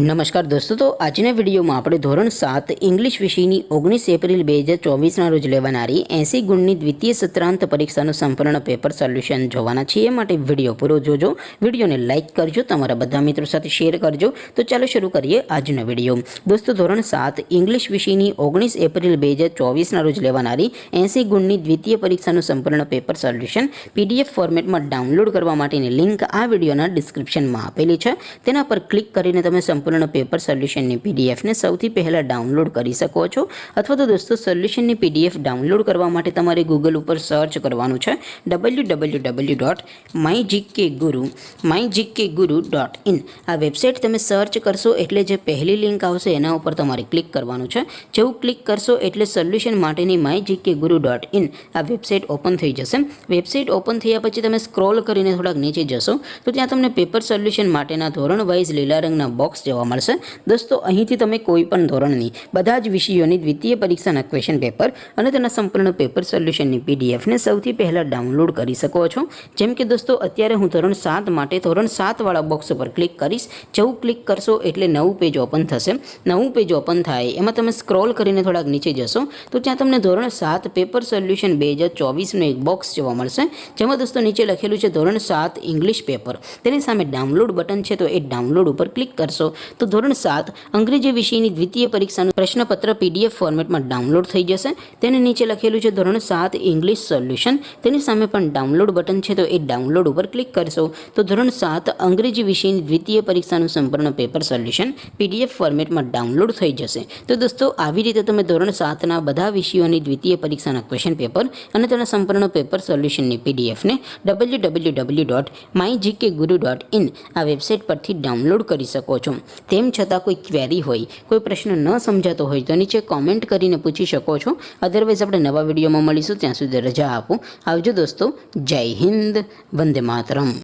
नमस्कार दोस्तों, तो આજના વિડીયોમાં આપણે ધોરણ 7 ઇંગ્લિશ વિષયની 19 એપ્રિલ 2024ના રોજ લેવાનારી 80 ગુણની દ્વિતીય સત્રાંત પરીક્ષાનું સંપૂર્ણ પેપર સોલ્યુશન જોવાના છીએ। માટે વિડીયો પૂરો જોજો, વિડીયોને લાઇક કરજો, તમારા બધા મિત્રો સાથે શેર કરજો। તો ચાલો શરૂ કરીએ આજનો વિડીયો। દોસ્તો, ધોરણ 7 ઇંગ્લિશ વિષયની 19 એપ્રિલ 2024ના રોજ લેવાનારી 80 ગુણની દ્વિતીય પરીક્ષાનું સંપૂર્ણ પેપર સોલ્યુશન પીડીએફ ફોર્મેટમાં ડાઉનલોડ કરવા માટેની લિંક આ વિડીયોના ડિસ્ક્રિપ્શનમાં આપેલી છે। તેના પર ક્લિક કરીને તમે संपूर्ण पेपर सोल्यूशन ની पीडीएफ ने સૌથી પહેલા ડાઉનલોડ કરી શકો છો। અથવા તો દોસ્તો, સોલ્યુશન ની पीडीएफ ડાઉનલોડ કરવા માટે તમારે ગૂગલ ઉપર સર્ચ કરવાનું છે www.mygkguru.in। આ વેબસાઇટ તમે સર્ચ કરશો એટલે જે પહેલી લિંક આવશે એના ઉપર તમારે ક્લિક કરવાનું છે। જેવું ક્લિક કરશો એટલે સોલ્યુશન માટેની mygkguru.in આ વેબસાઇટ ઓપન થઈ જશે। વેબસાઇટ ઓપન થયા પછી તમે સ્ક્રોલ કરીને થોડાક નીચે જશો તો ત્યાં તમને પેપર સોલ્યુશન માટેના ધોરણ વાઇઝ લીલા રંગના બોક્સ જોવા મળશે। दोस्तों, અહીંથી તમે કોઈ પણ ધોરણની બધા જ વિષયોની દ્વિતીય પરીક્ષાના ક્વેશ્ચન પેપર અને તેના સંપૂર્ણ પેપર સોલ્યુશનની પીડીએફ ને સૌથી પહેલા ડાઉનલોડ કરી શકો છો। જેમ કે દોસ્તો, અત્યારે હું ધોરણ 7 માટે ધોરણ 7 વાળા બોક્સ ઉપર ક્લિક કરીશ। જેવું ક્લિક કરશો એટલે નવું પેજ ઓપન થશે। નવું પેજ ઓપન થાય એમાં તમે સ્ક્રોલ કરીને થોડાક નીચે જશો તો ત્યાં તમને ધોરણ 7 પેપર સોલ્યુશન 2024નું એક બોક્સ જોવા મળશે। જેમાં દોસ્તો નીચે લખેલું છે ધોરણ 7 ઇંગ્લિશ પેપર। તેની સામે ડાઉનલોડ બટન છે, તો એ ડાઉનલોડ ઉપર ક્લિક કરશો तो ધોરણ 7 અંગ્રેજી વિષયની દ્વિતીય પરીક્ષાનું પ્રશ્નપત્ર પીડીએફ ફોર્મેટમાં ડાઉનલોડ થઈ જશે। તેની નીચે લખેલું છે ધોરણ 7 ઇંગ્લિશ સોલ્યુશન। તેની સામે પણ ડાઉનલોડ બટન છે, તો એ ડાઉનલોડ ઉપર ક્લિક કરશો તો ધોરણ 7 અંગ્રેજી વિષયની દ્વિતીય પરીક્ષાનું સંપૂર્ણ પેપર સોલ્યુશન પીડીએફ ફોર્મેટમાં ડાઉનલોડ થઈ જશે। તો દોસ્તો, આવી રીતે તમે ધોરણ 7ના બધા વિષયોની દ્વિતીય પરીક્ષાના ક્વેશ્ચન પેપર અને તેના સંપૂર્ણ પેપર સોલ્યુશનની પીડીએફને www.mygkguru.in આ વેબસાઇટ પરથી ડાઉનલોડ કરી શકો છો। તેમ છતાં કોઈ ક્વેરી હોય, કોઈ પ્રશ્ન ન સમજાતો હોય તો નીચે કોમેન્ટ કરીને પૂછી શકો છો। અધરવાઇઝ આપણે નવા વિડીયોમાં મળીશું, ત્યાં સુધી રજા આપો। આવજો દોસ્તો, જય હિન્દ, વંદે માતરમ।